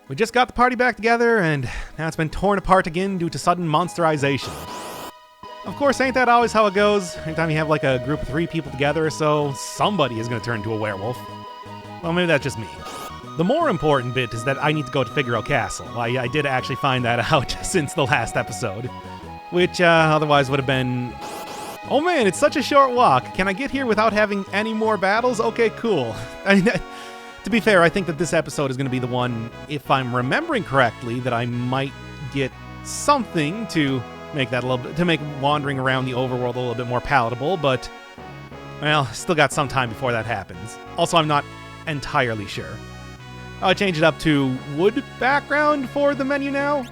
We just got the party back together, and now it's been torn apart again due to sudden monsterization. Of course, ain't that always how it goes? Anytime you have like a group of 3 people together or so, somebody is going to turn into a werewolf. Well, maybe that's just me. The more important bit is that I need to go to Figaro Castle. I did actually find that out since the last episode, which otherwise would have been... Oh man, it's such a short walk. Can I get here without having any more battles? Okay, cool. I mean, to be fair, I think that this episode is going to be the one, if I'm remembering correctly, that I might get something to make that a little bit, to make wandering around the overworld a little bit more palatable, but, well, still got some time before that happens. Also, I'm not entirely sure. I'll change it up to wood background for the menu now.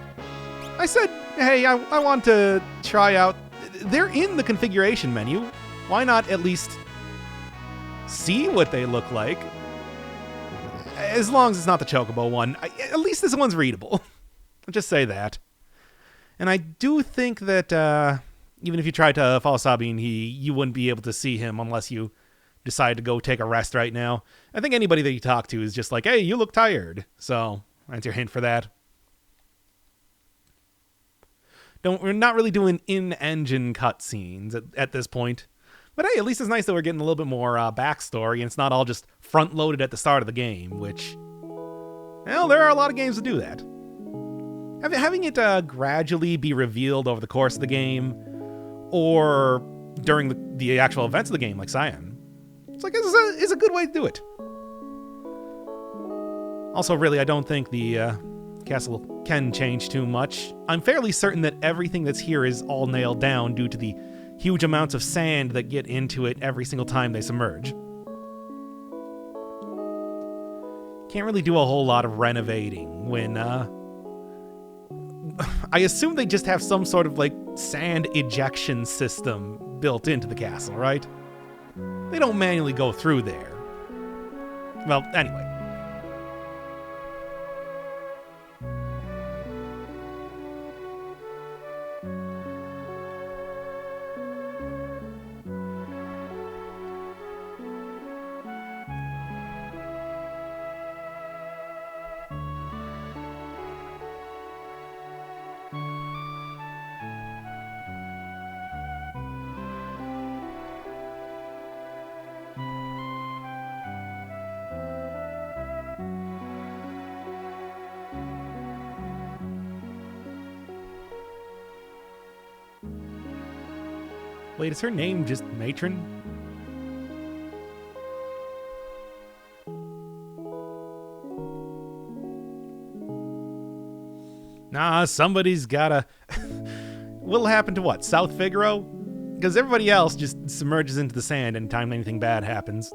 I said, hey, I want to try out... They're in the configuration menu. Why not at least see what they look like? As long as it's not the Chocobo one. At least this one's readable. I'll just say that. And I do think that even if you tried to follow Sabine, you wouldn't be able to see him unless you decide to go take a rest right now. I think anybody that you talk to is just like, hey, you look tired. So that's your hint for that. We're not really doing in-engine cutscenes at this point. But hey, at least it's nice that we're getting a little bit more backstory, and it's not all just front-loaded at the start of the game, which, well, there are a lot of games that do that. Having it gradually be revealed over the course of the game, or during the actual events of the game, like Cyan, it's a good way to do it. Also, really, I don't think the castle can change too much. I'm fairly certain that everything that's here is all nailed down due to the huge amounts of sand that get into it every single time they submerge. Can't really do a whole lot of renovating when, I assume they just have some sort of, like, sand ejection system built into the castle, right? They don't manually go through there. Well, anyway. Wait, is her name just Matron? Nah, somebody's gotta... What'll happen to what? South Figaro? Because everybody else just submerges into the sand anytime anything bad happens.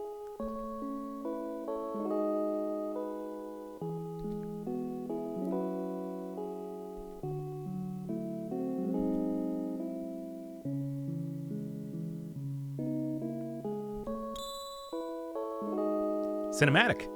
Cinematic.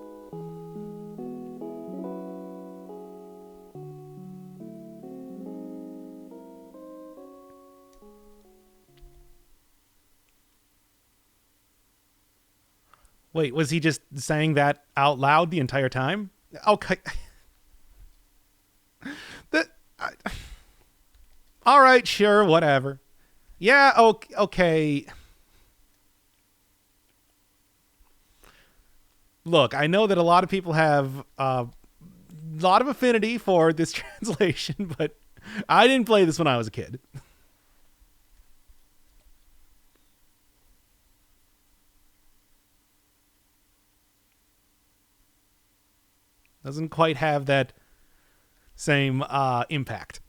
Wait, was he just saying that out loud the entire time? Okay. All right, sure, whatever. Yeah, okay. Look, I know that a lot of people have a lot of affinity for this translation, but I didn't play this when I was a kid. Doesn't quite have that same impact.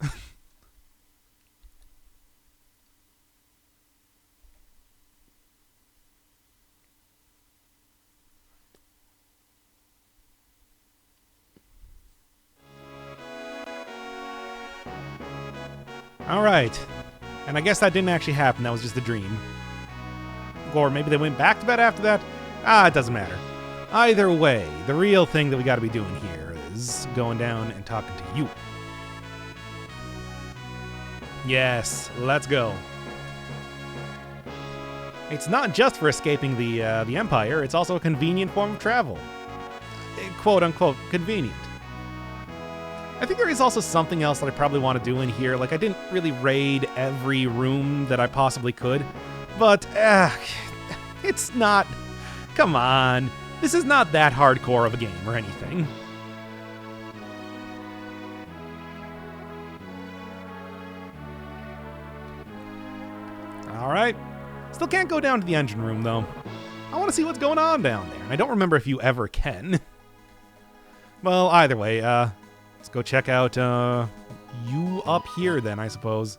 Alright. And I guess that didn't actually happen. That was just a dream. Or maybe they went back to bed after that. It doesn't matter. Either way, the real thing that we got to be doing here is going down and talking to you. Yes, let's go. It's not just for escaping the Empire, it's also a convenient form of travel. Quote-unquote convenient. I think there is also something else that I probably want to do in here. Like, I didn't really raid every room that I possibly could, but it's not... Come on. This is not that hardcore of a game or anything. Alright. Still can't go down to the engine room, though. I want to see what's going on down there, and I don't remember if you ever can. Well, either way, let's go check out you up here then, I suppose.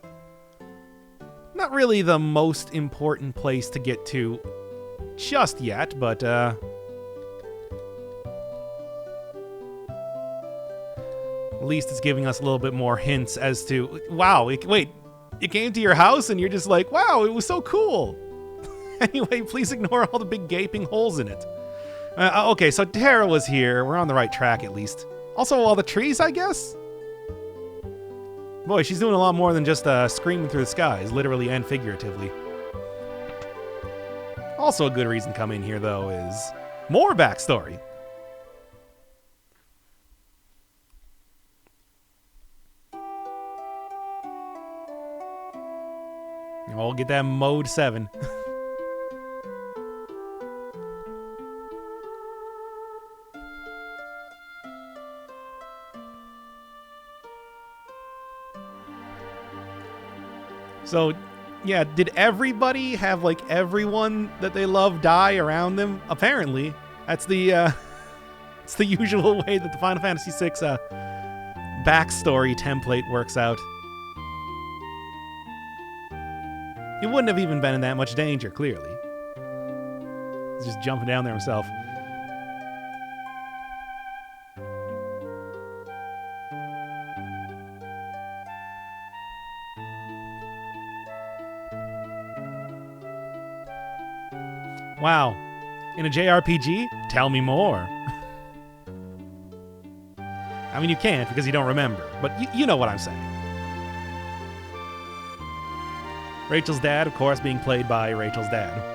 Not really the most important place to get to just yet, but at least it's giving us a little bit more hints as to... Wow, wait, you came to your house and you're just like, wow, it was so cool. Anyway, please ignore all the big gaping holes in it. Okay, so Terra was here. We're on the right track, at least. Also, all the trees, I guess? Boy, she's doing a lot more than just screaming through the skies, literally and figuratively. Also a good reason to come in here, though, is more backstory. We'll get that Mode 7. So, yeah, did everybody have, like, everyone that they love die around them? Apparently. That's the, it's the usual way that the Final Fantasy VI, backstory template works out. He wouldn't have even been in that much danger, clearly. He's just jumping down there himself. Wow. In a JRPG? Tell me more. I mean, you can't because you don't remember, but you know what I'm saying. Rachel's dad, of course, being played by Rachel's dad.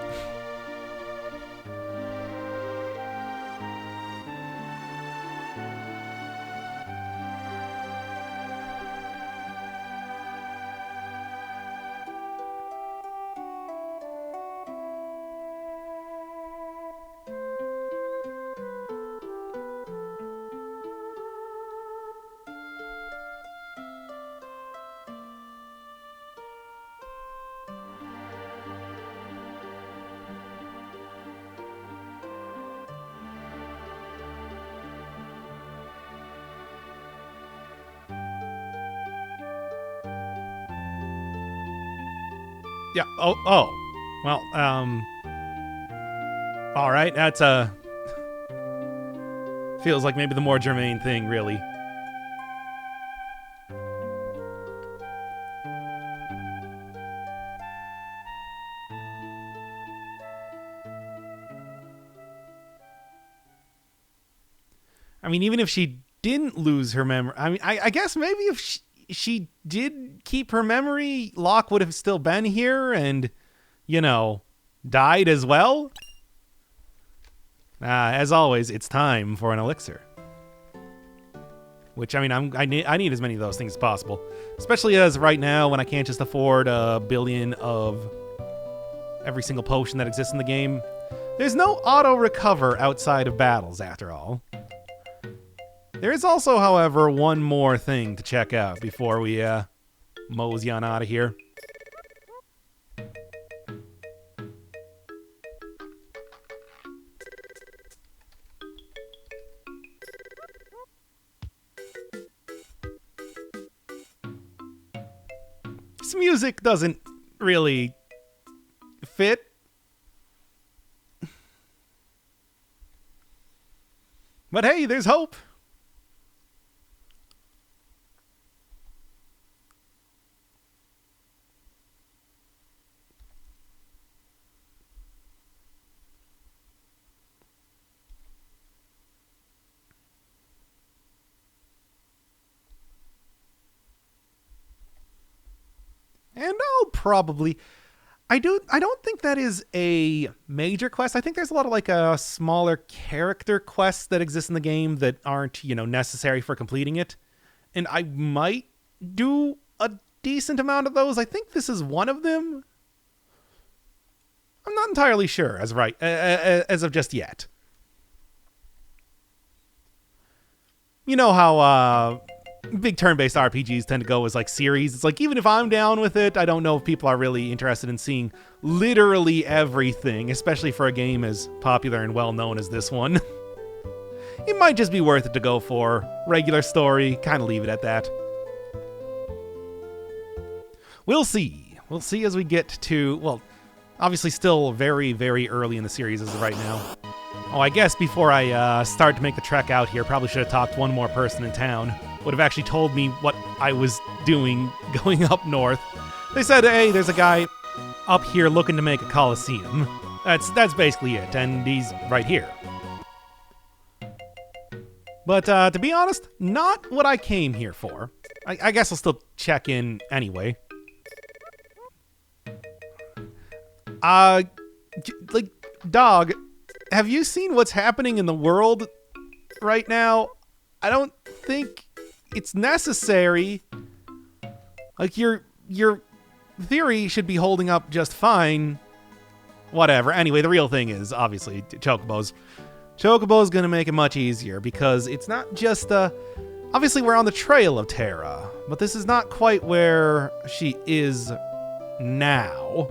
Yeah. Oh. Well, all right. That's feels like maybe the more germane thing, really. I mean, even if she didn't lose her memory, I mean, I guess maybe if she did keep her memory, Locke would have still been here and, you know, died as well. As always, it's time for an elixir. Which, I mean, I need as many of those things as possible. Especially as right now, when I can't just afford a billion of every single potion that exists in the game. There's no auto-recover outside of battles, after all. There is also, however, one more thing to check out before we mosey on out of here. This music doesn't really fit. But hey, there's hope. And I'll probably... I don't think that is a major quest. I think there's a lot of like smaller character quests that exist in the game that aren't, you know, necessary for completing it. And I might do a decent amount of those. I think this is one of them. I'm not entirely sure as of just yet. You know how big turn-based RPGs tend to go as like series. It's like, even if I'm down with it, I don't know if people are really interested in seeing literally everything, especially for a game as popular and well-known as this one. It might just be worth it to go for regular story, kind of leave it at that. We'll see. We'll see as we get to, well, obviously still very, very early in the series as of right now. Oh, I guess before I start to make the trek out here, probably should have talked to one more person in town. Would have actually told me what I was doing going up north. They said, hey, there's a guy up here looking to make a coliseum. That's basically it, and he's right here. But to be honest, not what I came here for. I guess I'll still check in anyway. Like, dog, have you seen what's happening in the world right now? I don't think it's necessary. Like, your theory should be holding up just fine. Whatever. Anyway, the real thing is, obviously, Chocobos. Chocobo's gonna make it much easier, because it's not just, obviously we're on the trail of Terra, but this is not quite where she is now.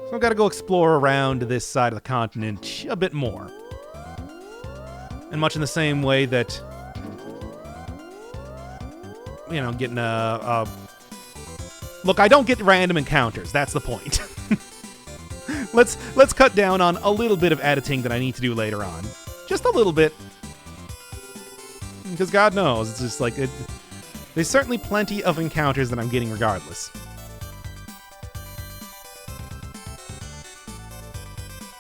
So I've got to go explore around this side of the continent a bit more. And much in the same way that, you know, getting Look, I don't get random encounters. That's the point. Let's cut down on a little bit of editing that I need to do later on. Just a little bit. Because God knows, it's just like, there's certainly plenty of encounters that I'm getting regardless.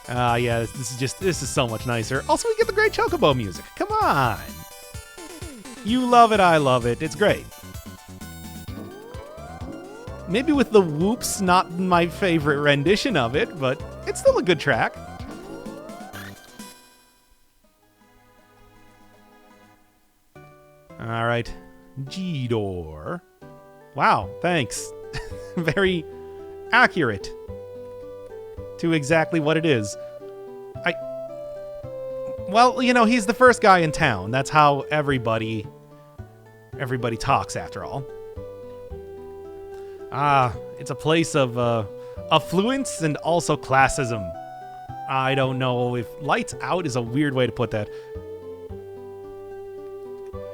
Yeah, this is so much nicer. Also, we get the great Chocobo music. Come on. You love it, I love it. It's great. Maybe with the whoops, not my favorite rendition of it, but it's still a good track. All right. G-Door. Wow, thanks. Very accurate to exactly what it is. Well, you know, he's the first guy in town. That's how everybody talks, after all. It's a place of affluence and also classism. I don't know if lights out is a weird way to put that.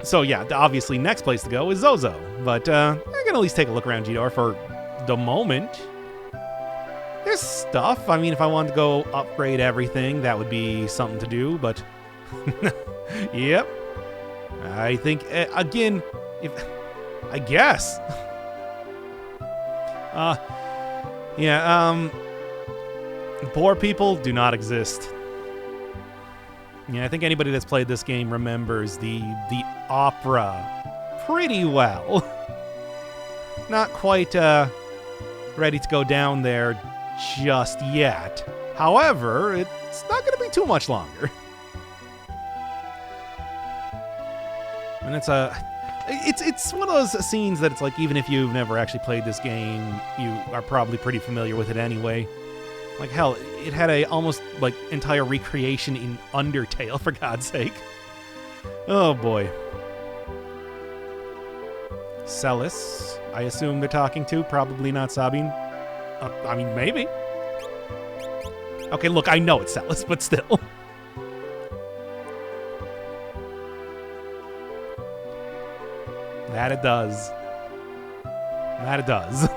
So yeah, obviously next place to go is Zozo. But I can at least take a look around G-Door for the moment. There's stuff. I mean, if I wanted to go upgrade everything, that would be something to do, but yep. I think, again, I guess. Poor people do not exist. Yeah, I think anybody that's played this game remembers the opera pretty well. Not quite ready to go down there just yet. However, it's not going to be too much longer. And it's one of those scenes that it's like, even if you've never actually played this game, you are probably pretty familiar with it anyway. Like, hell, it had a almost like entire recreation in Undertale, for God's sake. Oh boy. Celis, I assume they're talking to, probably not Sabine. I mean, maybe. Okay, look, I know it's Celis, but still. That it does. That it does.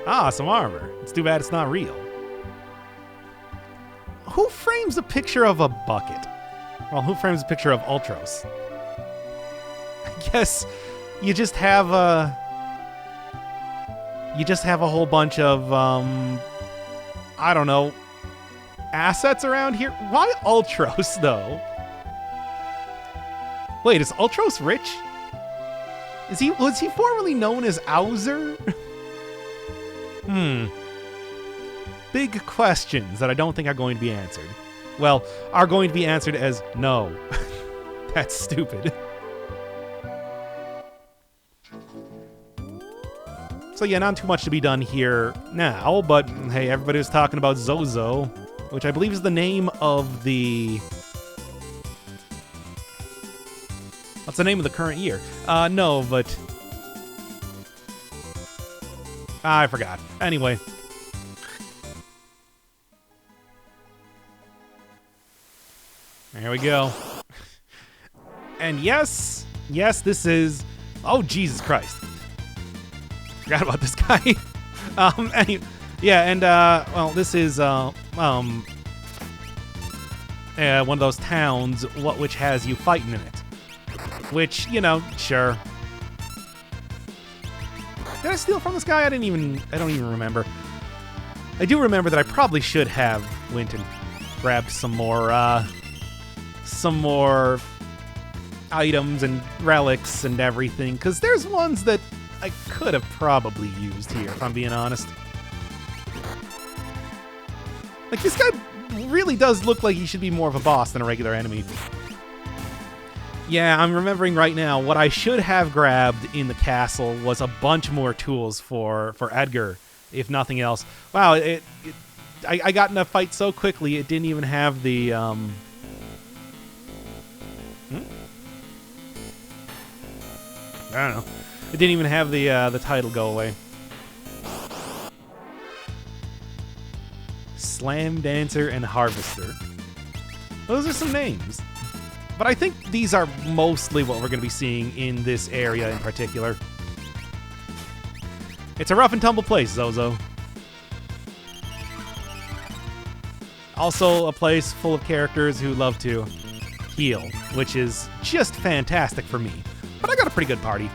Ah, some armor. It's too bad it's not real. Who frames a picture of a bucket? Well, who frames a picture of Ultros? I guess you just have a whole bunch of I don't know, assets around here. Why Ultros though? Wait, is Ultros rich? Was he formerly known as Owzer? Big questions that I don't think are going to be answered. Well, are going to be answered as no. That's stupid. So yeah, not too much to be done here now, but hey, everybody was talking about Zozo, which I believe is the name of the... What's the name of the current year? No, but... I forgot. Anyway. There we go. And yes, this is... Oh, Jesus Christ. Forgot about this guy. Well, this is one of those towns which has you fighting in it. Which, you know, sure. Did I steal from this guy? I don't even remember. I do remember that I probably should have went and grabbed some more items and relics and everything, because there's ones that I could have probably used here, if I'm being honest. Like, this guy really does look like he should be more of a boss than a regular enemy. Yeah, I'm remembering right now, what I should have grabbed in the castle was a bunch more tools for Edgar, if nothing else. Wow, I got in a fight so quickly, it didn't even have the, I don't know. It didn't even have the title go away. Slam Dancer and Harvester. Those are some names. But I think these are mostly what we're going to be seeing in this area in particular. It's a rough and tumble place, Zozo. Also a place full of characters who love to heal, which is just fantastic for me. But I got a pretty good party.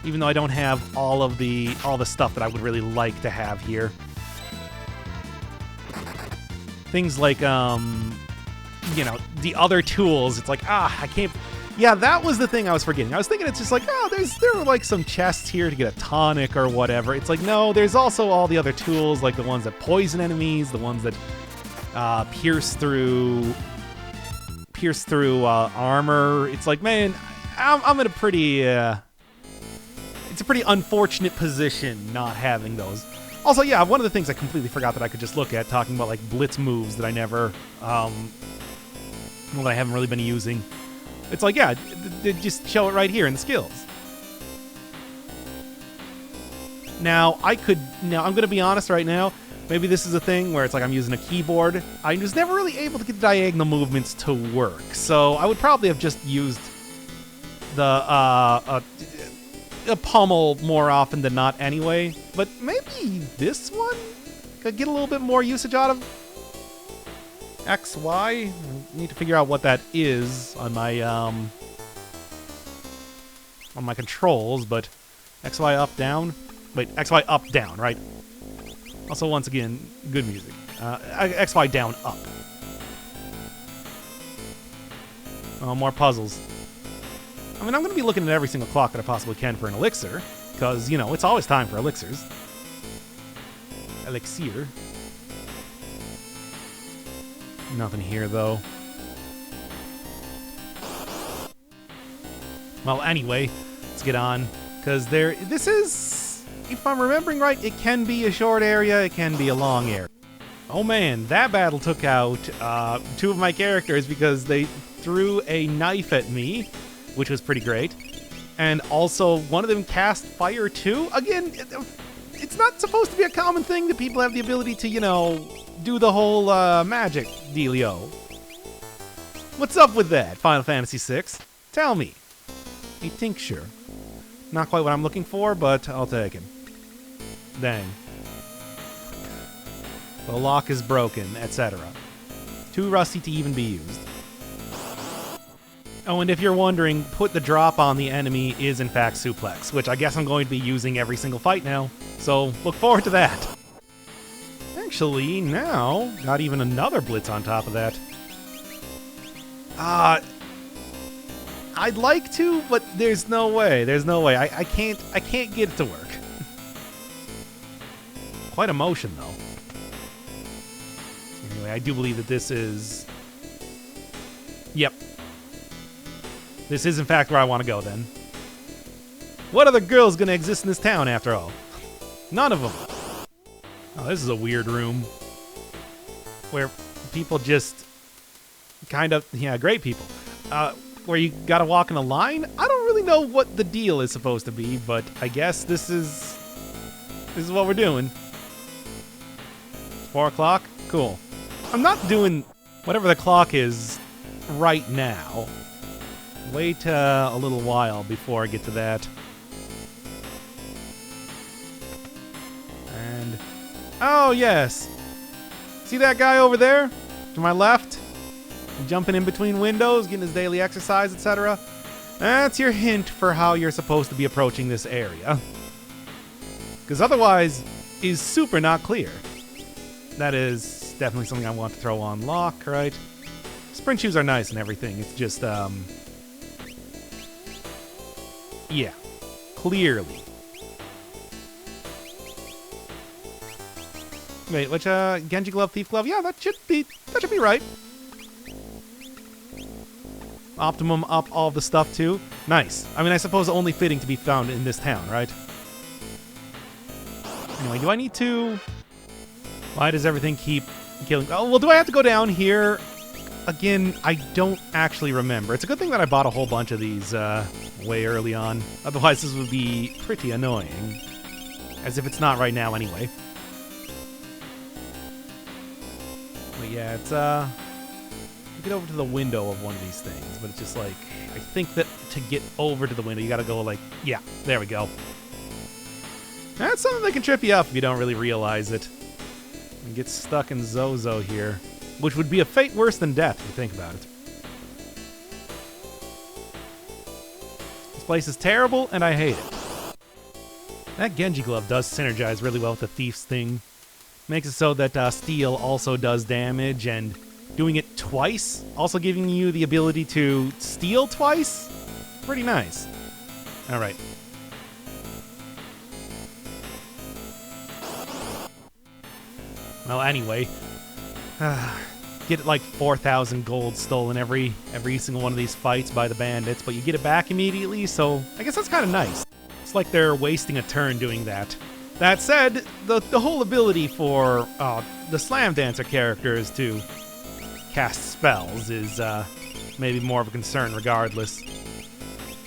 Even though I don't have all the stuff that I would really like to have here. Things like, you know, the other tools. It's like, I can't... Yeah, that was the thing I was forgetting. I was thinking it's just like, there were like some chests here to get a tonic or whatever. It's like, no, there's also all the other tools, like the ones that poison enemies, the ones that pierce through armor. It's like, man, I'm in a pretty... it's a pretty unfortunate position not having those. Also, yeah, one of the things I completely forgot that I could just look at, talking about like blitz moves that I never, that I haven't really been using. It's like, yeah, just show it right here in the skills. Now, I'm going to be honest right now, maybe this is a thing where it's like I'm using a keyboard. I was never really able to get the diagonal movements to work, so I would probably have just used a pummel more often than not anyway, but maybe this one could get a little bit more usage out of. XY, I need to figure out what that is on my controls, but XY up down. Wait, XY up down, right? Also, once again, good music. XY down up. Oh, more puzzles. I mean, I'm going to be looking at every single clock that I possibly can for an elixir, because, you know, it's always time for elixirs. Elixir. Nothing here, though. Well, anyway, let's get on, because this is, if I'm remembering right, it can be a short area, it can be a long area. Oh man, that battle took out two of my characters because they threw a knife at me, which was pretty great. And also, one of them cast fire too. Again, it's not supposed to be a common thing that people have the ability to, you know, do the whole magic dealio. What's up with that, Final Fantasy VI? Tell me. A tincture. Not quite what I'm looking for, but I'll take it. Dang. The lock is broken, etc. Too rusty to even be used. Oh, and if you're wondering, put the drop on the enemy is in fact suplex, which I guess I'm going to be using every single fight now. So look forward to that. Actually, now, got even another blitz on top of that. I'd like to, but there's no way. There's no way. I can't get it to work. Quite a motion, though. Anyway, I do believe that this is... Yep. This is in fact where I want to go then. What other girl's gonna exist in this town after all? None of them. Oh, this is a weird room. Where people just kind of, yeah, great people. Where you gotta walk in a line? I don't really know what the deal is supposed to be, but I guess this is what we're doing. 4 o'clock? Cool. I'm not doing whatever the clock is right now. Wait a little while before I get to that. And... oh, yes. See that guy over there? To my left? Jumping in between windows, getting his daily exercise, etc. That's your hint for how you're supposed to be approaching this area. Because otherwise, is super not clear. That is definitely something I want to throw on lock, right? Sprint shoes are nice and everything. It's just, yeah. Clearly. Wait, which, Genji glove, thief glove? Yeah, that should be right. Optimum up all the stuff too. Nice. I mean, I suppose only fitting to be found in this town, right? Anyway, do I need to... why does everything keep killing... oh, well, do I have to go down here? Again, I don't actually remember. It's a good thing that I bought a whole bunch of these way early on. Otherwise, this would be pretty annoying. As if it's not right now anyway. But yeah, it's... get over to the window of one of these things, but it's just like... I think that to get over to the window, you gotta go like... yeah, there we go. That's something that can trip you up if you don't really realize it. And get stuck in Zozo here. Which would be a fate worse than death, if you think about it. This place is terrible, and I hate it. That Genji glove does synergize really well with the Thief's thing. Makes it so that steel also does damage, and doing it twice, also giving you the ability to steal twice? Pretty nice. Alright. Well, anyway, get like 4,000 gold stolen every single one of these fights by the bandits, but you get it back immediately, so I guess that's kind of nice. It's like they're wasting a turn doing that. That said, the whole ability for the Slam Dancer characters to cast spells is maybe more of a concern regardless.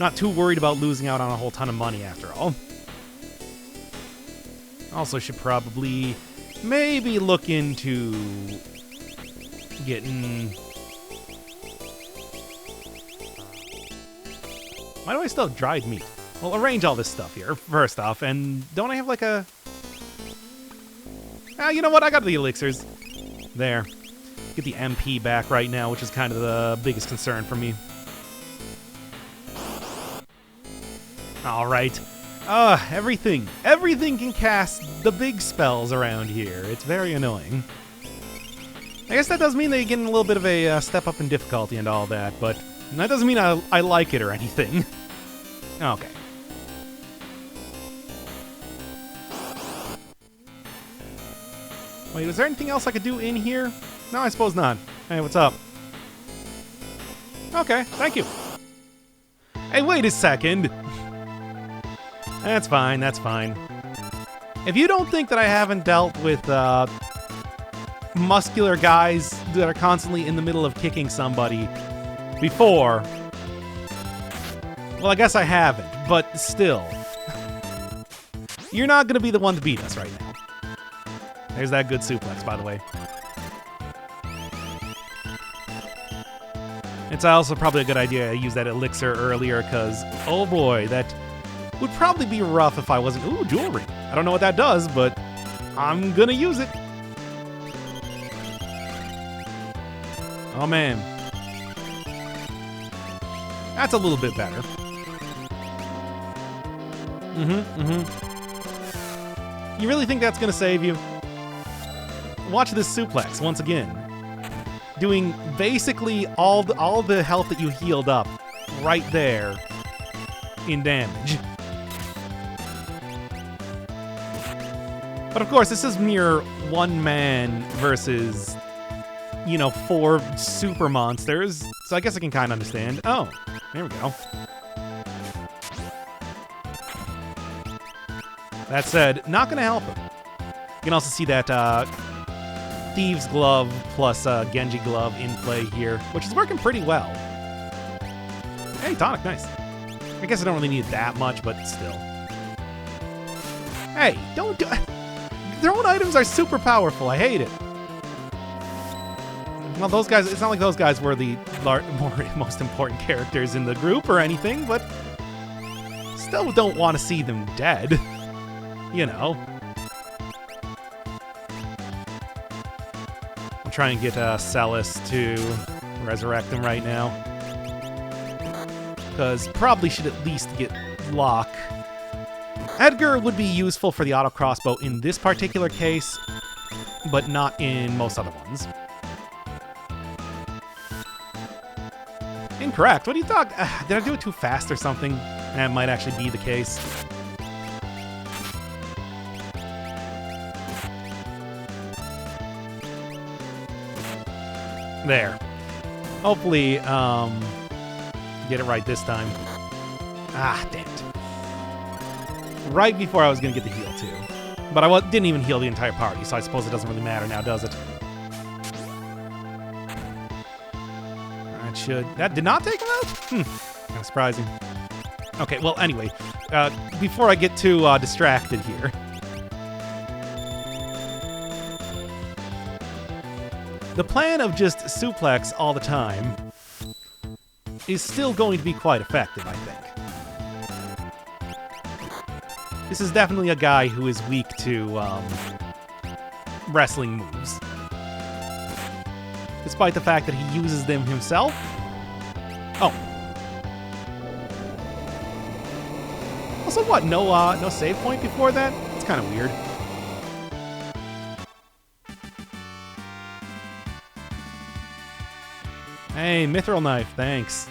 Not too worried about losing out on a whole ton of money after all. Also should probably... maybe look into getting... why do I still have dried meat? Well, arrange all this stuff here, first off, and don't I have like a... you know what? I got the elixirs. There. Get the MP back right now, which is kind of the biggest concern for me. Alright. Everything can cast the big spells around here. It's very annoying. I guess that does mean that you're getting a little bit of a step up in difficulty and all that, but that doesn't mean I like it or anything. Okay. Wait, is there anything else I could do in here? No, I suppose not. Hey, what's up? Okay, thank you. Hey, wait a second. That's fine, that's fine. If you don't think that I haven't dealt with muscular guys that are constantly in the middle of kicking somebody before, well, I guess I haven't, but still. You're not going to be the one to beat us right now. There's that good suplex, by the way. It's also probably a good idea I used that elixir earlier, because, oh boy, that would probably be rough if I wasn't... ooh, jewelry. I don't know what that does, but I'm gonna use it. Oh, man. That's a little bit better. You really think that's gonna save you? Watch this suplex once again. Doing basically all the health that you healed up right there in damage. But of course, this is mere one man versus, you know, 4 super monsters, so I guess I can kind of understand. Oh, There we go. That said, not going to help him. You can also see that Thieves Glove plus Genji Glove in play here, which is working pretty well. Hey, tonic, nice. I guess I don't really need that much, but still. Hey, don't do... Throwing items are super powerful. I hate it. Well, those guys... It's not like those guys were the most important characters in the group or anything, but... Still don't want to see them dead. You know. I'm trying to get Celis to resurrect him right now. Because probably should at least get Locke. Edgar would be useful for the auto crossbow in this particular case, but not in most other ones. Incorrect. What do you thought? Did I do it too fast or something? That might actually be the case. There. Hopefully, get it right this time. Ah, damn it. Right before I was going to get the heal, too. But I didn't even heal the entire party, so I suppose it doesn't really matter now, does it? That should... That did not take him out? Kind of surprising. Okay, well, anyway. Before I get too distracted here... The plan of just suplex all the time is still going to be quite effective, I think. This is definitely a guy who is weak to wrestling moves. Despite the fact that he uses them himself. Oh. Also, what? No save point before that? It's kind of weird. Hey, Mithril Knife, thanks.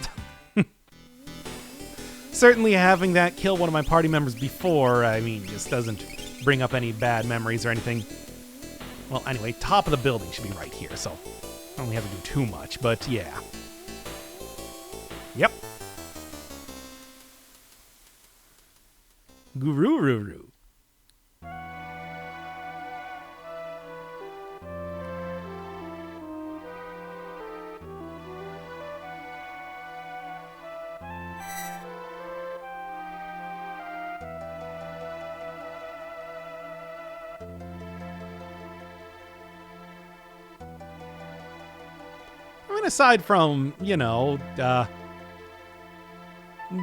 Certainly having that kill one of my party members before, I mean, just doesn't bring up any bad memories or anything. Well, anyway, top of the building should be right here, so I don't really have to do too much, but yeah. Yep. Guru-ruru. Aside from, you know,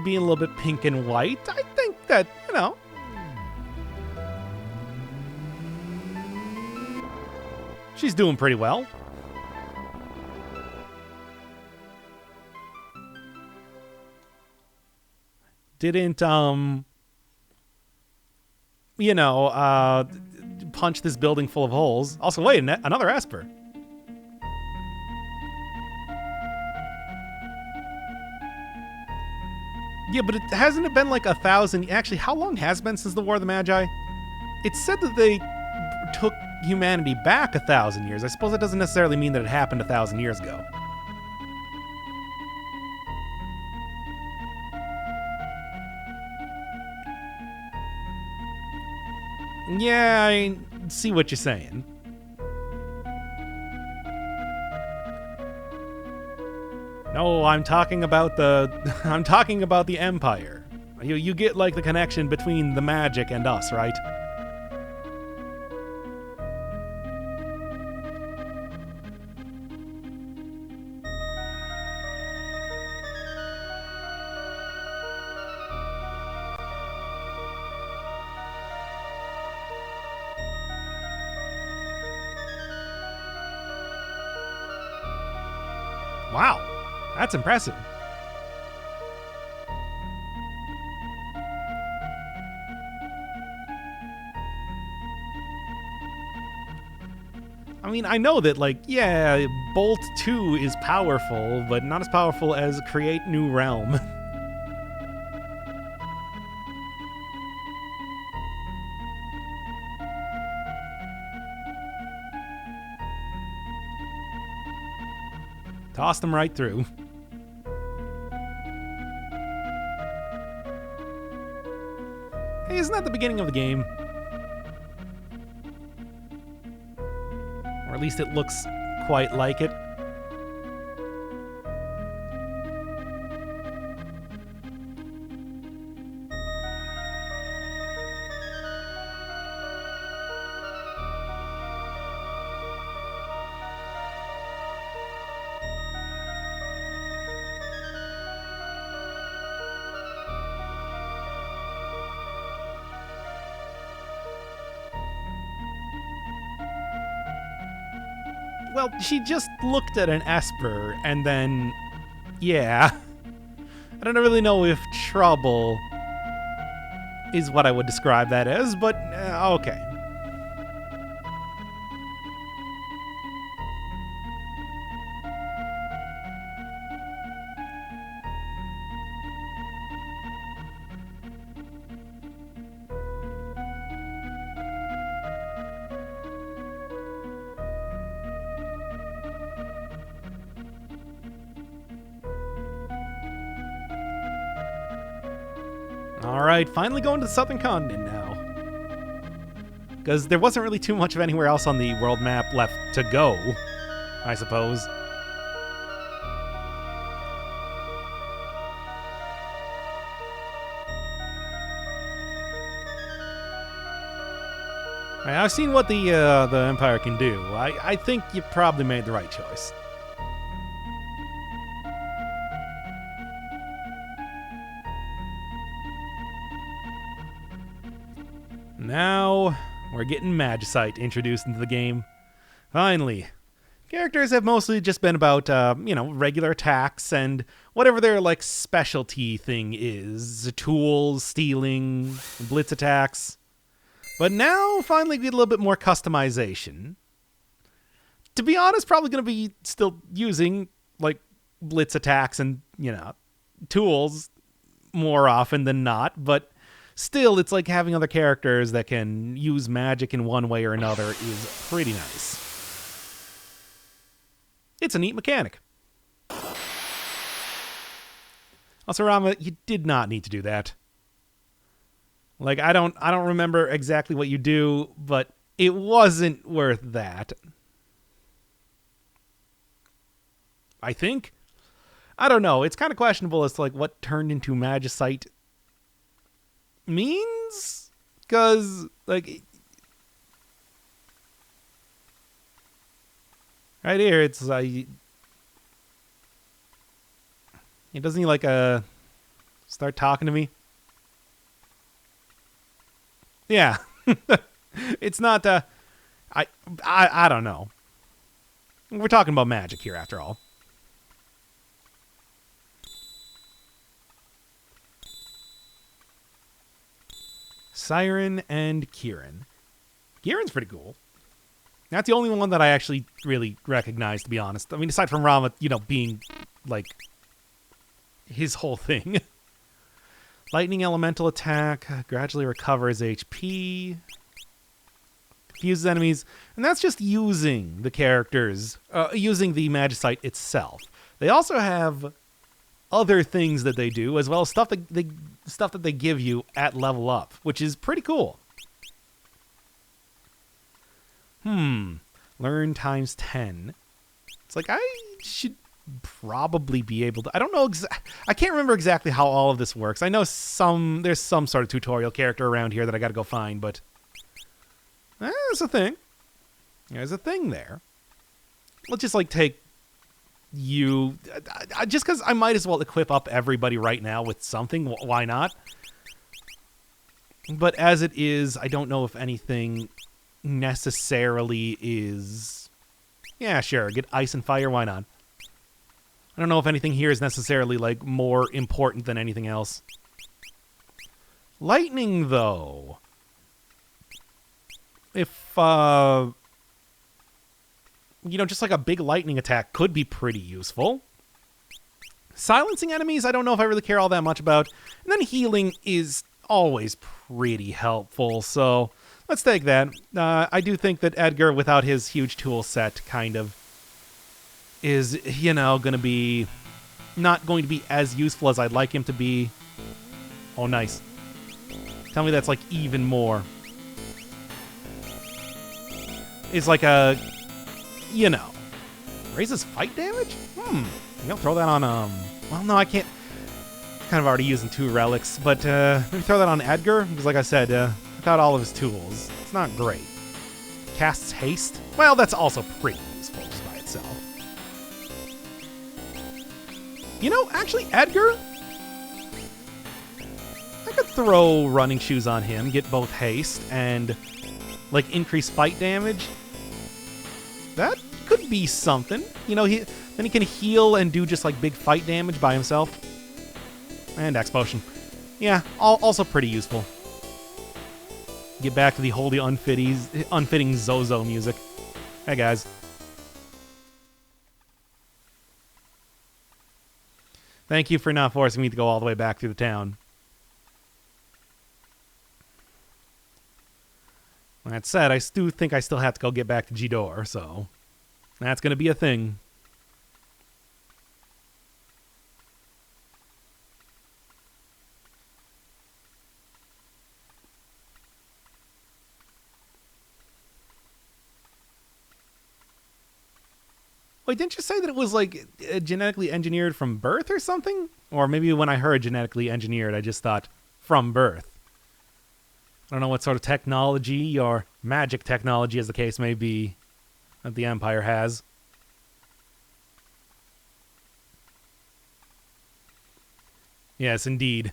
being a little bit pink and white, I think that, you know, she's doing pretty well. Didn't, you know, punch this building full of holes. Also, wait, another Esper. Yeah, but hasn't it been like 1,000... Actually, how long has it been since the War of the Magi? It said that they took humanity back 1,000 years. I suppose that doesn't necessarily mean that it happened 1,000 years ago. Yeah, I see what you're saying. No, I'm talking about the Empire. You get like the connection between the magic and us, right? Wow. That's impressive. I mean, I know that, like, yeah, Bolt 2 is powerful, but not as powerful as Create New Realm. Tossed them right through. Hey, isn't that the beginning of the game? Or at least it looks quite like it. Well, she just looked at an Esper and then, yeah. I don't really know if trouble is what I would describe that as, but okay. Alright, finally going to the southern continent now. Because there wasn't really too much of anywhere else on the world map left to go, I suppose. Right, I've seen what the Empire can do. I think you probably made the right choice. Now, we're getting Magicite introduced into the game. Finally. Characters have mostly just been about, regular attacks and whatever their, specialty thing is. Tools, stealing, blitz attacks. But now, finally, we get a little bit more customization. To be honest, probably going to be still using, blitz attacks and, tools more often than not, but still, it's like having other characters that can use magic in one way or another is pretty nice. It's a neat mechanic. Also, Rama, you did not need to do that. I don't remember exactly what you do, but it wasn't worth that. I think. I don't know. It's kind of questionable as to what turned into Magicite means, because right here it's it doesn't he start talking to me? Yeah. It's not I don't know. We're talking about magic here after all. Siren and Kieran. Kieran's pretty cool. That's the only one that I actually really recognize, to be honest. I mean, aside from Rama, being, his whole thing. Lightning elemental attack, gradually recovers HP, confuses enemies, and that's just using the characters, using the Magicite itself. They also have other things that they do, as well as stuff that they give you at level up, which is pretty cool. Learn times 10. It's I should probably be able to. I don't know. I can't remember exactly how all of this works. I know there's some sort of tutorial character around here that I got to go find, but there's a thing. There's a thing there. Let's just take you, just because I might as well equip up everybody right now with something. Why not? But as it is, I don't know if anything necessarily is. Yeah, sure. Get ice and fire. Why not? I don't know if anything here is necessarily more important than anything else. Lightning, though. If just a big lightning attack could be pretty useful. Silencing enemies, I don't know if I really care all that much about. And then healing is always pretty helpful, so let's take that. I do think that Edgar, without his huge tool set, kind of is, going to be not going to be as useful as I'd like him to be. Oh, nice. Tell me that's like even more. It's like a, you know, raises fight damage? Maybe I'll throw that on, well, no, I can't. Kind of already using 2 relics, but maybe throw that on Edgar, because like I said, without all of his tools, it's not great. Casts haste? Well, that's also pretty useful just by itself. You know, actually, Edgar, I could throw running shoes on him, get both haste and, like, increase fight damage. That could be something. You know, then he can heal and do just, like, big fight damage by himself. And X Potion. Yeah, also pretty useful. Get back to the wholly unfitting Zozo music. Hey, guys. Thank you for not forcing me to go all the way back through the town. That said, I do think I still have to go get back to Jidoor, so that's going to be a thing. Wait, didn't you say that it was, like, genetically engineered from birth or something? Or maybe when I heard genetically engineered, I just thought from birth. I don't know what sort of technology or magic technology, as the case may be, that the Empire has. Yes, indeed.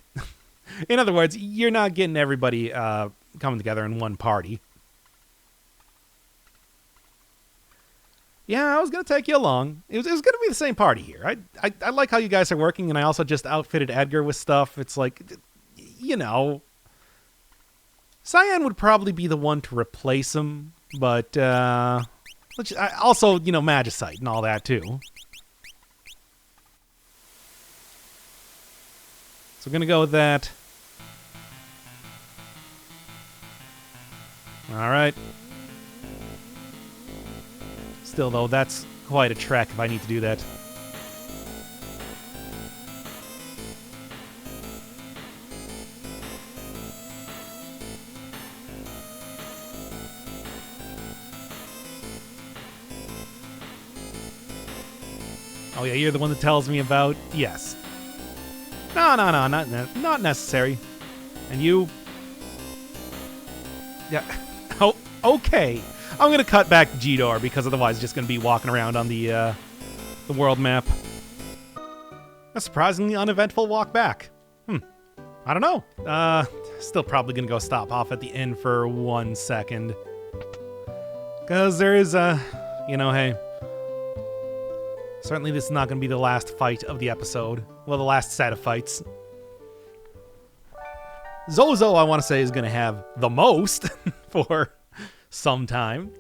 In other words, you're not getting everybody coming together in one party. Yeah, I was going to take you along. It was going to be the same party here. I like how you guys are working, and I also just outfitted Edgar with stuff. It's like, you know, Cyan would probably be the one to replace him, but also, you know, Magicite and all that, too. So we're going to go with that. All right. Still, though, that's quite a trek if I need to do that. Oh, yeah, you're the one that tells me about... Yes. No, not necessary. And you... Yeah. Oh, okay. I'm going to cut back to Jidoor, because otherwise it's just going to be walking around on the world map. A surprisingly uneventful walk back. I don't know. Still probably going to go stop off at the inn for 1 second. Because there is, you know, hey... Certainly this is not going to be the last fight of the episode. Well, the last set of fights. Zozo, I want to say, is going to have the most for some time.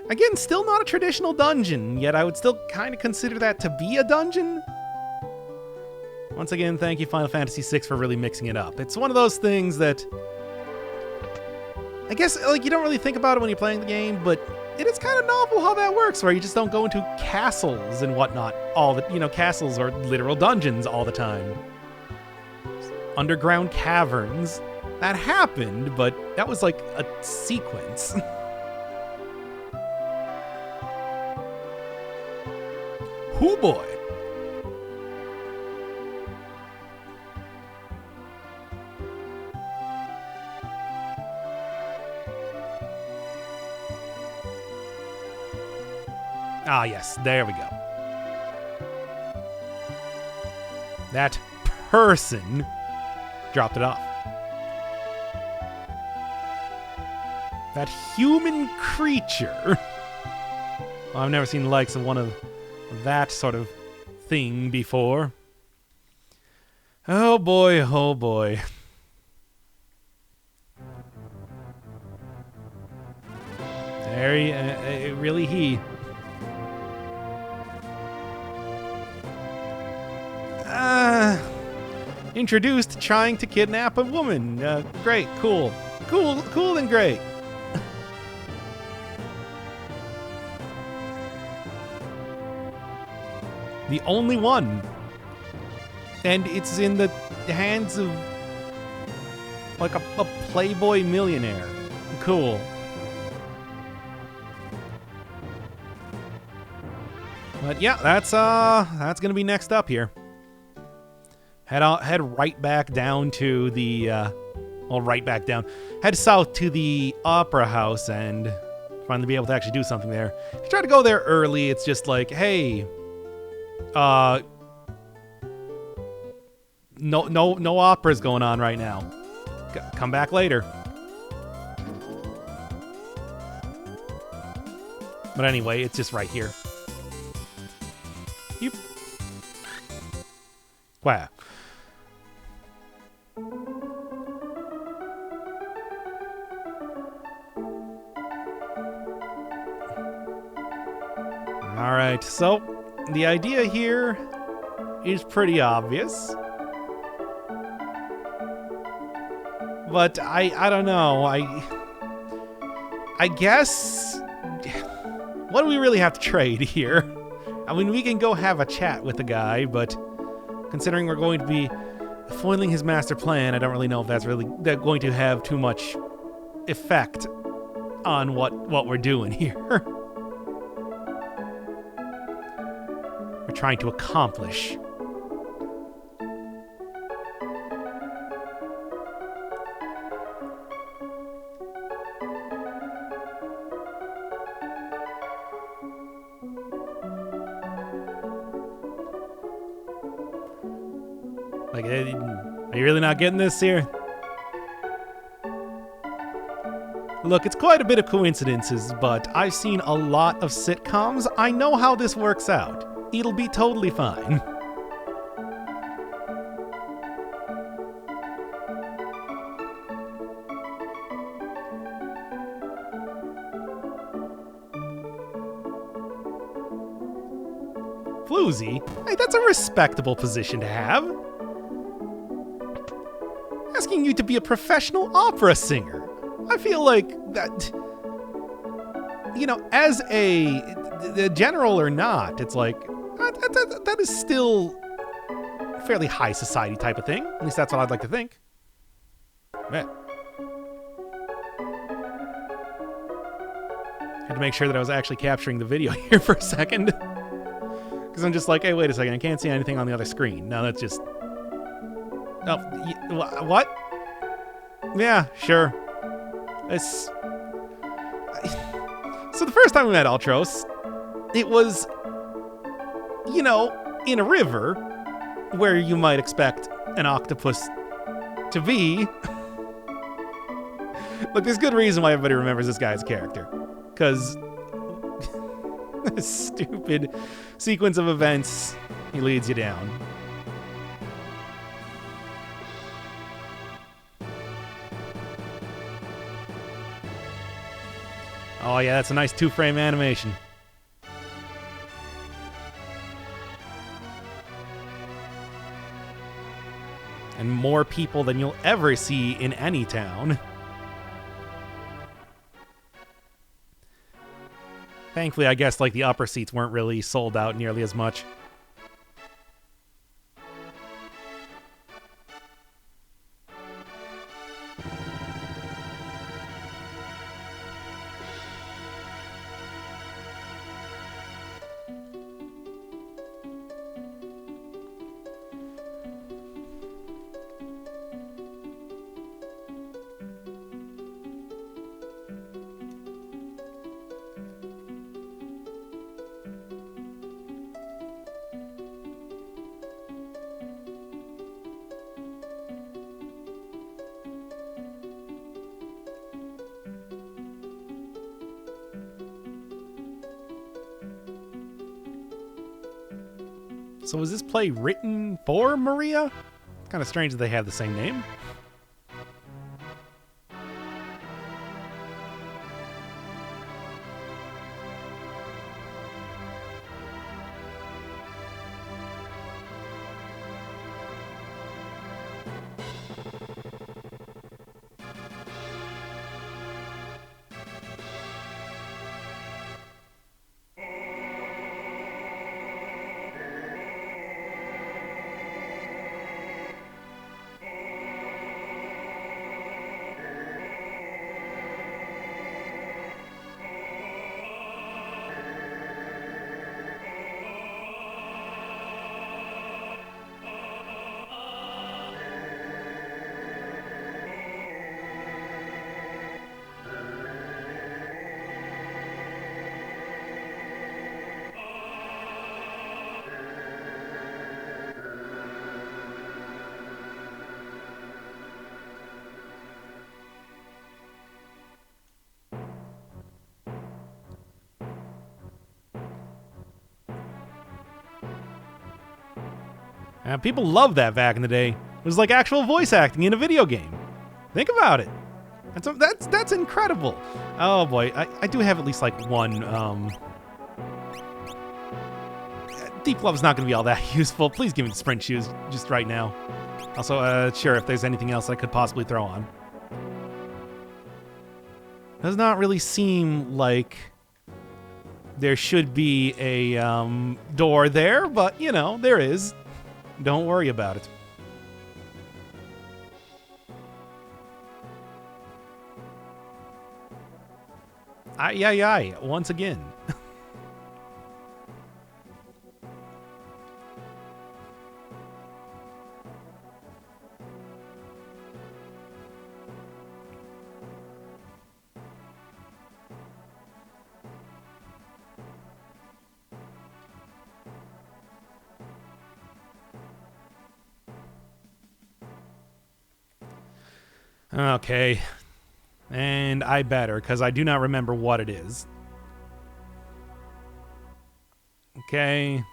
Again, still not a traditional dungeon, yet I would still kind of consider that to be a dungeon. Once again, thank you, Final Fantasy VI, for really mixing it up. It's one of those things that... I guess, like, you don't really think about it when you're playing the game, but... It is kind of novel how that works, where you just don't go into castles and whatnot all the, you know, castles or literal dungeons all the time. Underground caverns. That happened, but that was like a sequence. Hoo boy. Ah, yes, there we go. That person dropped it off. That human creature. Well, I've never seen the likes of one of that sort of thing before. Oh boy, oh boy. There he, really he. Introduced trying to kidnap a woman. Great, cool and great. The only one. And it's in the hands of Like a Playboy millionaire. Cool. But yeah, that's gonna be next up here. Head right back down to the right back down. Head south to the Opera House and finally be able to actually do something there. If you try to go there early, it's just like, hey, no opera's going on right now. Come back later. But anyway, it's just right here. Yep. Wow. Alright, so the idea here is pretty obvious. But I don't know. I guess, what do we really have to trade here? I mean, we can go have a chat with the guy, but considering we're going to be foiling his master plan, I don't really know if that's really going to have too much effect on what we're doing here. We're trying to accomplish. Like, are you really not getting this here? Look, it's quite a bit of coincidences, but I've seen a lot of sitcoms. I know how this works out. It'll be totally fine. Floozy? Hey, that's a respectable position to have. Asking you to be a professional opera singer. I feel like that, you know, as a general or not, it's like, that is still a fairly high society type of thing. At least that's what I'd like to think. Man. Had to make sure that I was actually capturing the video here for a second. Because I'm just like, hey, wait a second, I can't see anything on the other screen. No, that's just... Oh, what? Yeah, sure. It's... So the first time we met Ultros, it was, you know, in a river where you might expect an octopus to be. Look, there's good reason why everybody remembers this guy as a character. Because this stupid sequence of events, he leads you down. Oh yeah, that's a nice 2-frame animation. And more people than you'll ever see in any town. Thankfully, I guess, like, the upper seats weren't really sold out nearly as much. So was this play written for Maria? Kind of strange that they have the same name. People loved that back in the day. It was like actual voice acting in a video game. Think about it. That's incredible. Oh boy, I do have at least like one. Deep Love's not going to be all that useful. Please give me the sprint shoes just right now. Also, sure, if there's anything else I could possibly throw on. Does not really seem like there should be a door there, but you know, there is. Don't worry about it. Aye, once again. Okay. And I better, because I do not remember what it is. Okay.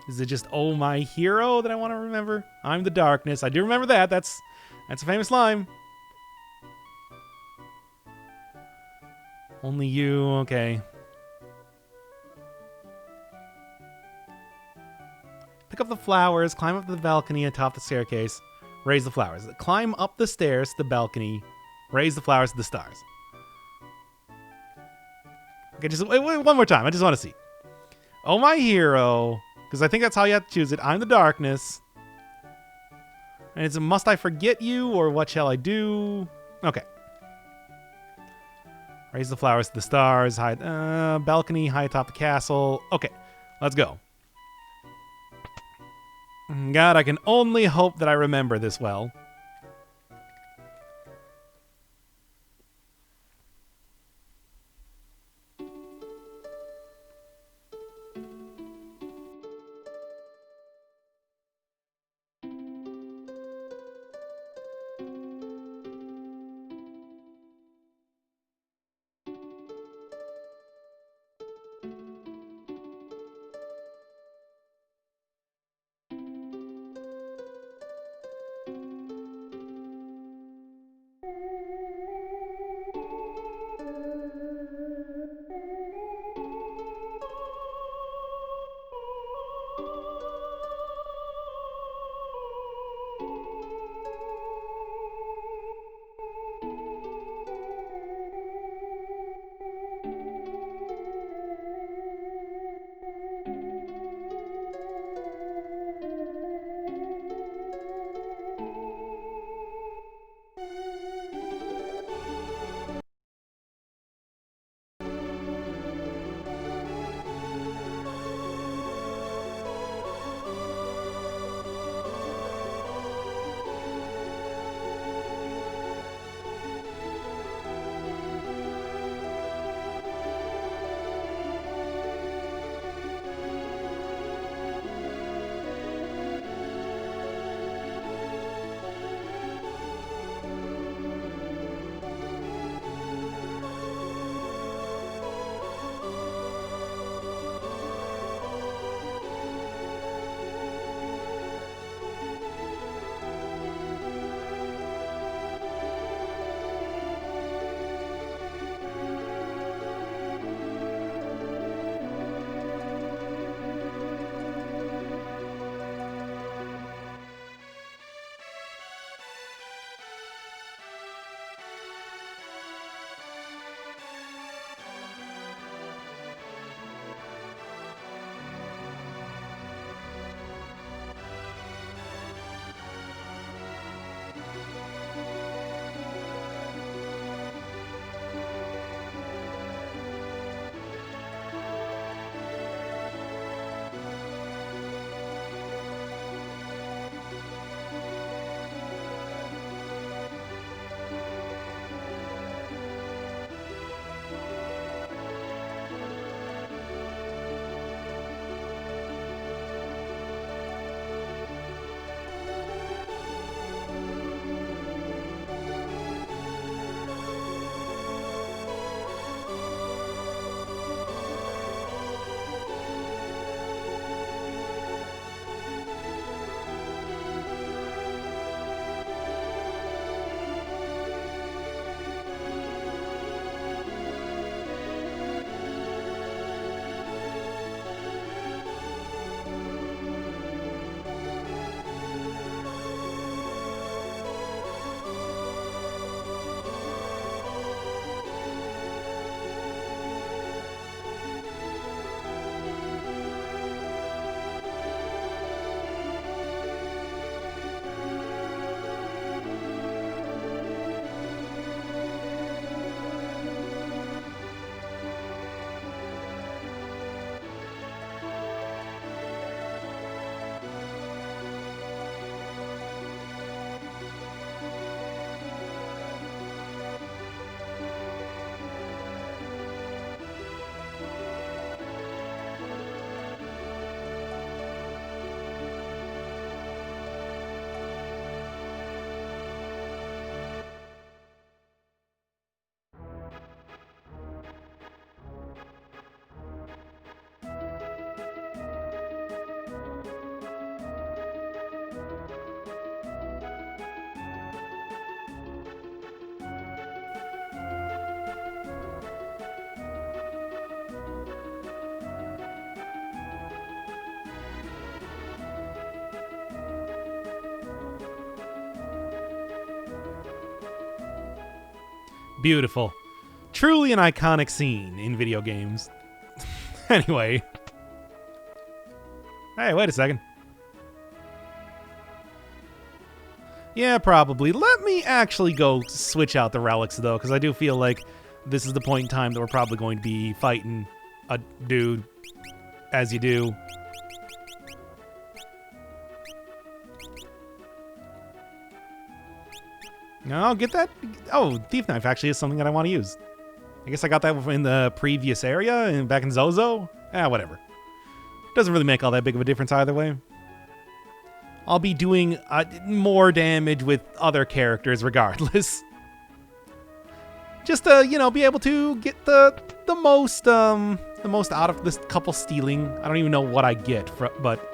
Is it just "Oh my hero" that I want to remember? I'm the darkness. I do remember that. That's a famous line. Only you. Okay. Pick up the flowers, climb up the balcony atop the staircase, raise the flowers. Climb up the stairs to the balcony, raise the flowers to the stars. Okay, just wait, one more time. I just want to see. Oh my hero, because I think that's how you have to choose it. I'm the darkness. And it's a must I forget you, or what shall I do? Okay. Raise the flowers to the stars, balcony, high atop the castle. Okay, let's go. God, I can only hope that I remember this well. Beautiful. Truly an iconic scene in video games. Anyway. Hey, wait a second. Yeah, probably. Let me actually go switch out the relics, though, because I do feel like this is the point in time that we're probably going to be fighting a dude, as you do. I'll get that. Oh, Thief Knife actually is something that I want to use. I guess I got that in the previous area and back in Zozo. Whatever. Doesn't really make all that big of a difference either way. I'll be doing more damage with other characters regardless. Just to, be able to get the most out of this couple stealing. I don't even know what I get, but,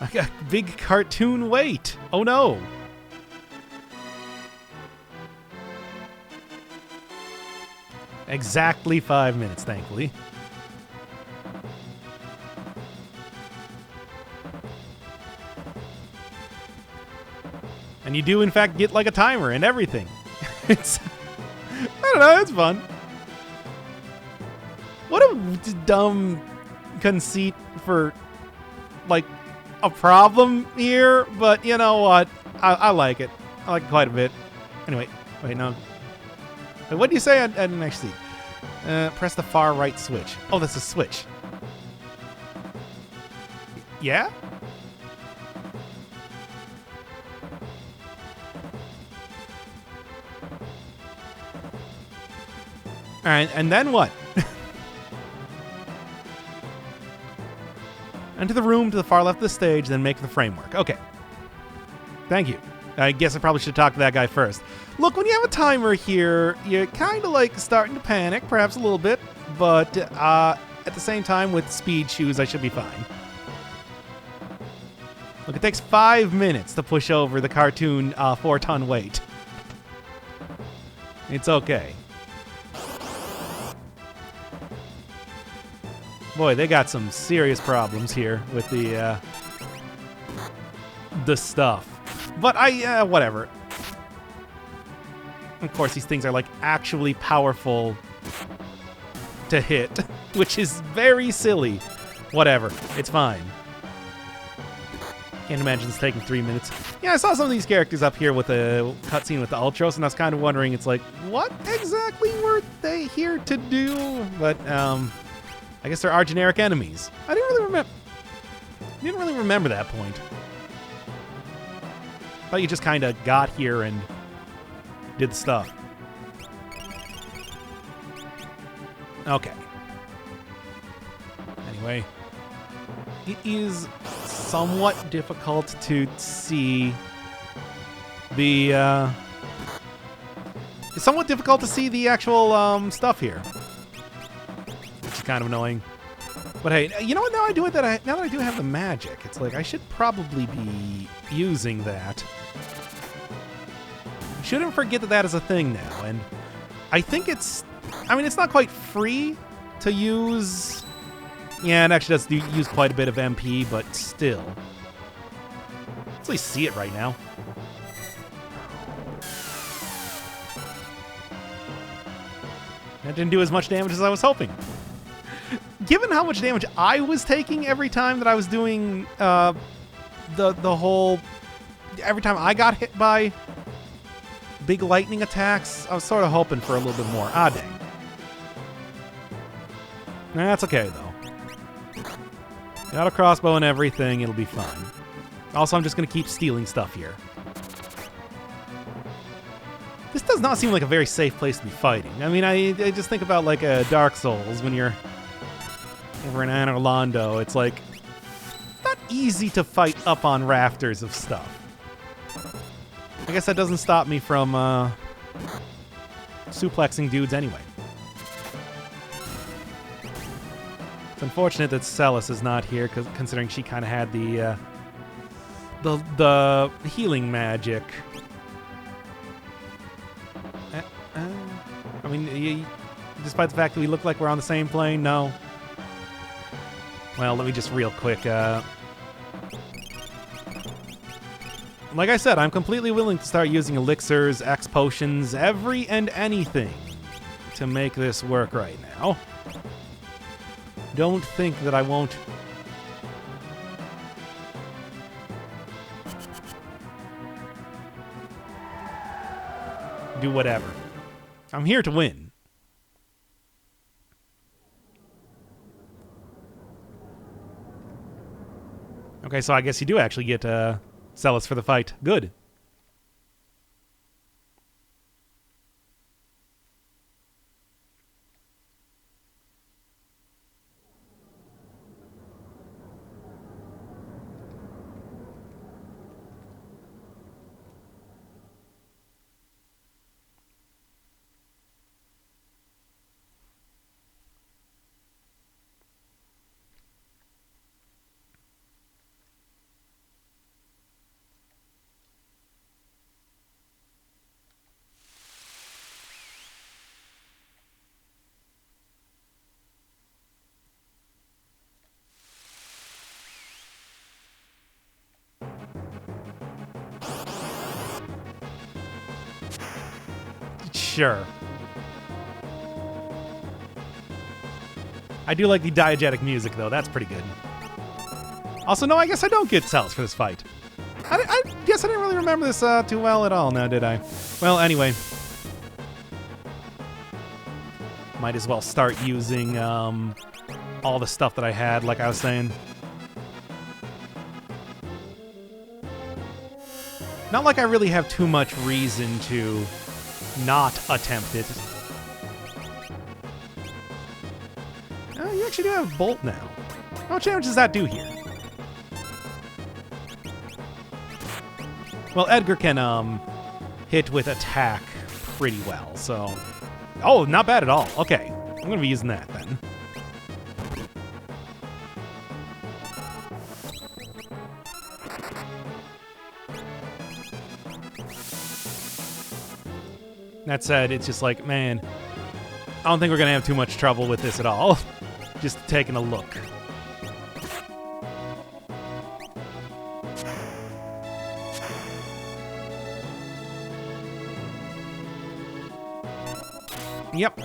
I got big cartoon weight. Oh no. Exactly 5 minutes, thankfully. And you do, in fact, get like a timer and everything. I don't know, it's fun. What a dumb conceit for, like, a problem here, but you know what? I like it. I like it quite a bit. Anyway, wait, no. Wait, what do you say? I didn't actually see. Press the far right switch. Oh, that's a switch. Yeah? Alright, and then what? Enter the room to the far left of the stage, then make the framework. Okay. Thank you. I guess I probably should talk to that guy first. Look, when you have a timer here, you're kind of like starting to panic, perhaps a little bit, but at the same time, with speed shoes, I should be fine. Look, it takes 5 minutes to push over the cartoon 4-ton weight. It's okay. Boy, they got some serious problems here with the stuff. But whatever. Of course, these things are like actually powerful to hit, which is very silly. Whatever, it's fine. Can't imagine this taking 3 minutes. Yeah, I saw some of these characters up here with a cutscene with the Ultros, and I was kind of wondering, it's like, what exactly were they here to do? But, I guess there are generic enemies. I didn't really remember that point. I thought you just kind of got here and did the stuff. Okay. Anyway, it is somewhat difficult to see the it's somewhat difficult to see the actual stuff here. Kind of annoying, but hey, you know what? Now that I do have the magic, it's like I should probably be using that. Shouldn't forget that is a thing now, and I think it's... I mean, it's not quite free to use... Yeah, it actually does use quite a bit of MP, but still. Let's at least see it right now. That didn't do as much damage as I was hoping. Given how much damage I was taking every time that I was doing the whole... Every time I got hit by big lightning attacks, I was sort of hoping for a little bit more. Ah, dang. That's okay, though. Got a crossbow and everything, it'll be fine. Also, I'm just going to keep stealing stuff here. This does not seem like a very safe place to be fighting. I mean, I just think about, like, a Dark Souls when you're over in Anor Londo. It's, like, not easy to fight up on rafters of stuff. I guess that doesn't stop me from suplexing dudes anyway. It's unfortunate that Celes is not here, considering she kind of had the healing magic. I mean, despite the fact that we look like we're on the same plane, no. Well, let me just real quick. Like I said, I'm completely willing to start using elixirs, X potions, every and anything to make this work right now. Don't think that I won't. Do whatever. I'm here to win. Okay, so I guess you do actually get Celes for the fight. Good. Sure. I do like the diegetic music, though. That's pretty good. Also, no, I guess I don't get Celes for this fight. I guess I didn't really remember this too well at all now, did I? Well, anyway. Might as well start using all the stuff that I had, like I was saying. Not like I really have too much reason to not attempt it. Oh, you actually do have Bolt now. How much damage does that do here? Well, Edgar can hit with attack pretty well, so... Oh, not bad at all. Okay, I'm going to be using that then. That said, it's just like, man, I don't think we're going to have too much trouble with this at all. Just taking a look. Yep.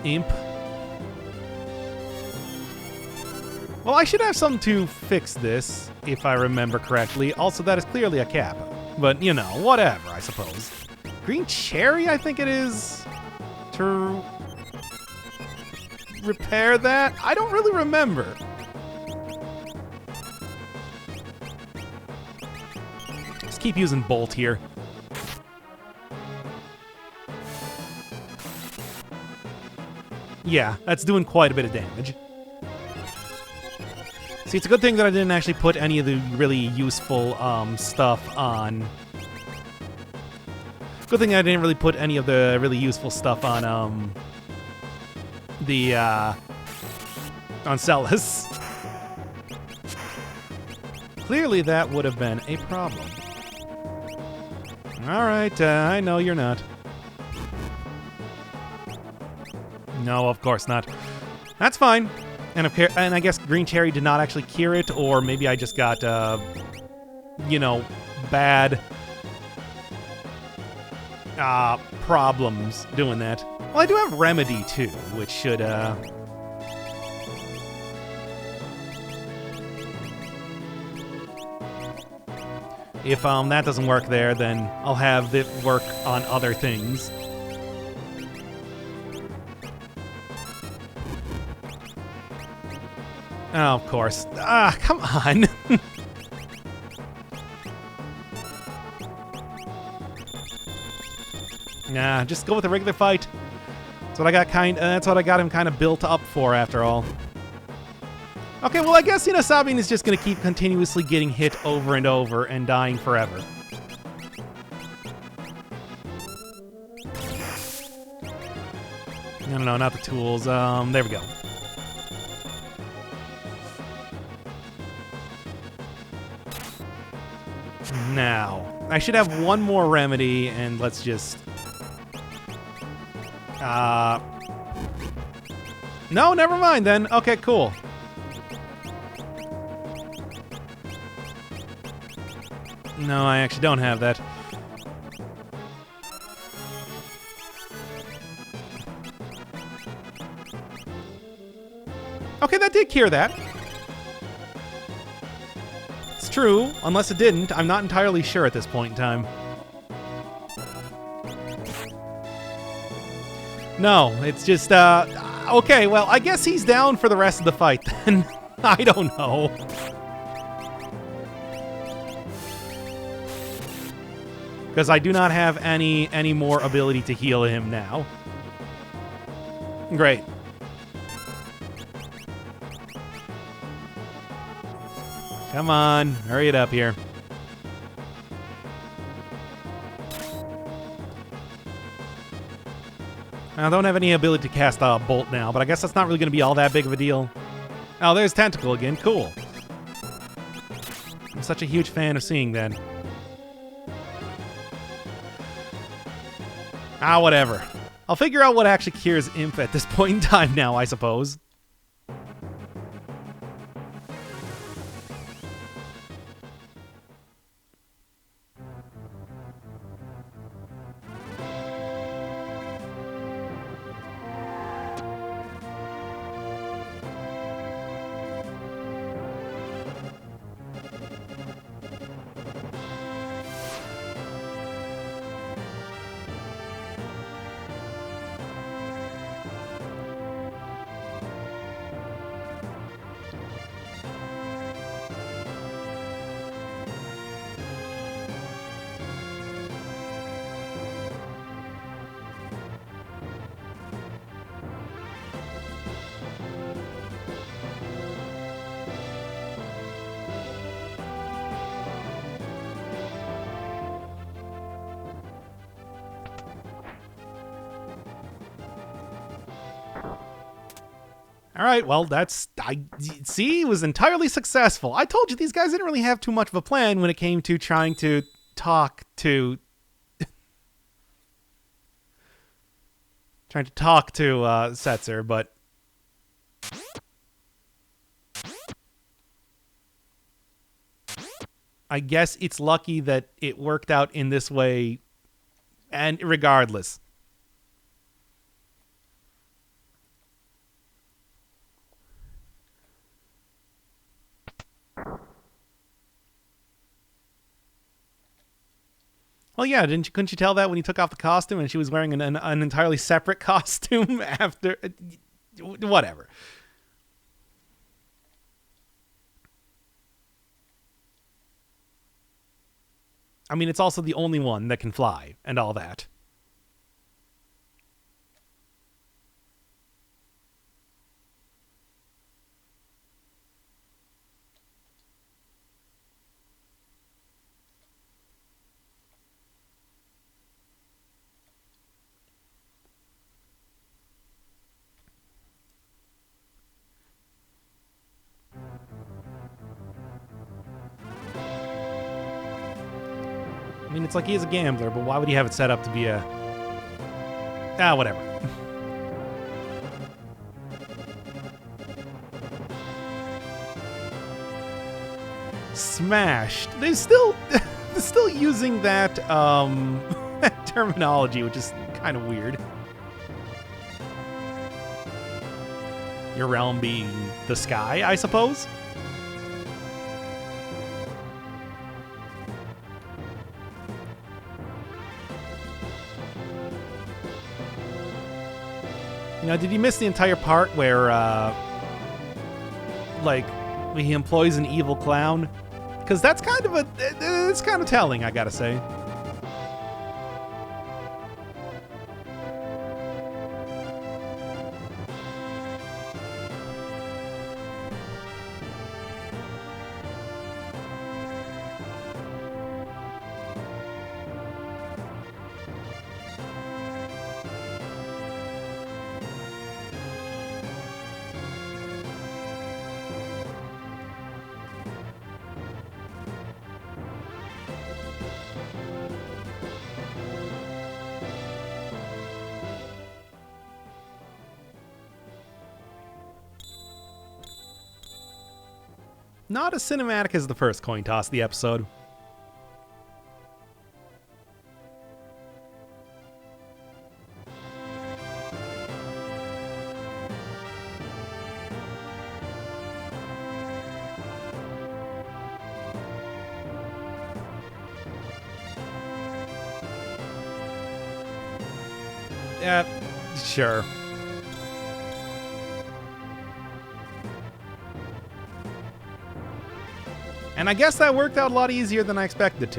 Imp. Well, I should have something to fix this, if I remember correctly. Also, that is clearly a Kappa. But, you know, whatever, I suppose. Green Cherry, I think it is, to repair that? I don't really remember. Let's keep using Bolt here. Yeah, that's doing quite a bit of damage. See, it's a good thing that I didn't actually put any of the really useful stuff on. Good thing I didn't really put any of the really useful stuff on on Celes. Clearly, that would have been a problem. All right, I know you're not. No, of course not. That's fine. And I guess Green Cherry did not actually cure it, or maybe I just got, bad problems doing that. Well, I do have Remedy, too, which should, If that doesn't work there, then I'll have it work on other things. Oh, of course. Come on. Nah, just go with a regular fight. That's what I got that's what I got him kind of built up for, after all. Okay, well, I guess, Sabin is just going to keep continuously getting hit over and over and dying forever. No, not the tools. There we go. Now, I should have one more remedy, and let's just... No, never mind then. Okay, cool. No, I actually don't have that. Okay, that did cure that. It's true, unless it didn't. I'm not entirely sure at this point in time. No, it's just, okay, well, I guess he's down for the rest of the fight then. I don't know. Because I do not have any more ability to heal him now. Great. Come on, hurry it up here. I don't have any ability to cast a bolt now, but I guess that's not really going to be all that big of a deal. Oh, there's Tentacle again. Cool. I'm such a huge fan of seeing that. Whatever. I'll figure out what actually cures Imp at this point in time now, I suppose. All right, well, see, it was entirely successful. I told you these guys didn't really have too much of a plan when it came to trying to talk to... Setzer, but... I guess it's lucky that it worked out in this way, and regardless. Well, yeah, couldn't you tell that when he took off the costume and she was wearing an entirely separate costume after... Whatever. I mean, it's also the only one that can fly and all that. I mean, it's like he's a gambler, but why would he have it set up to be a... whatever. smashed. They're still using that that terminology, which is kind of weird. Your realm being the sky, I suppose. Now, did you miss the entire part where, like, he employs an evil clown? Because that's kind of it's kind of telling, I gotta say. Not as cinematic as the first coin toss of the episode. Yeah, sure. And I guess that worked out a lot easier than I expected it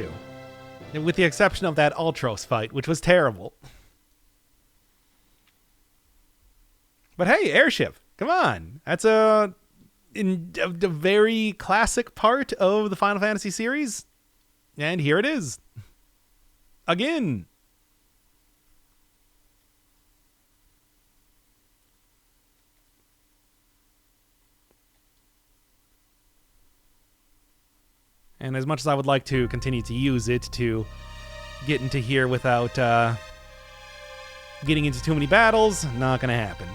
to. With the exception of that Ultros fight, which was terrible. But hey, airship, come on. That's a very classic part of the Final Fantasy series. And here it is. Again. And as much as I would like to continue to use it to get into here without getting into too many battles, not going to happen,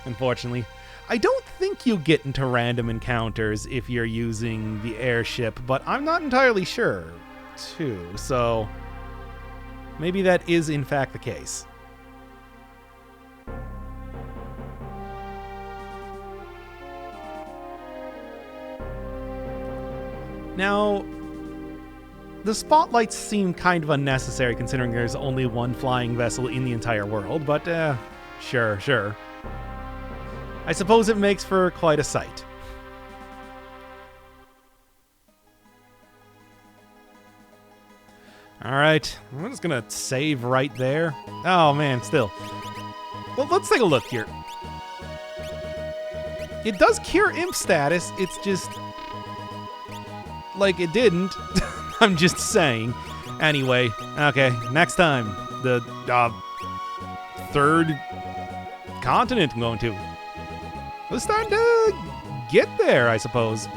unfortunately. I don't think you get into random encounters if you're using the airship, but I'm not entirely sure, too. So maybe that is in fact the case. Now, the spotlights seem kind of unnecessary considering there's only one flying vessel in the entire world, but sure. I suppose it makes for quite a sight. Alright, I'm just gonna save right there. Oh man, still. Well, let's take a look here. It does cure imp status, it's just like it didn't. I'm just saying. Anyway, okay, next time. The third continent I'm going to. We're starting to get there, I suppose.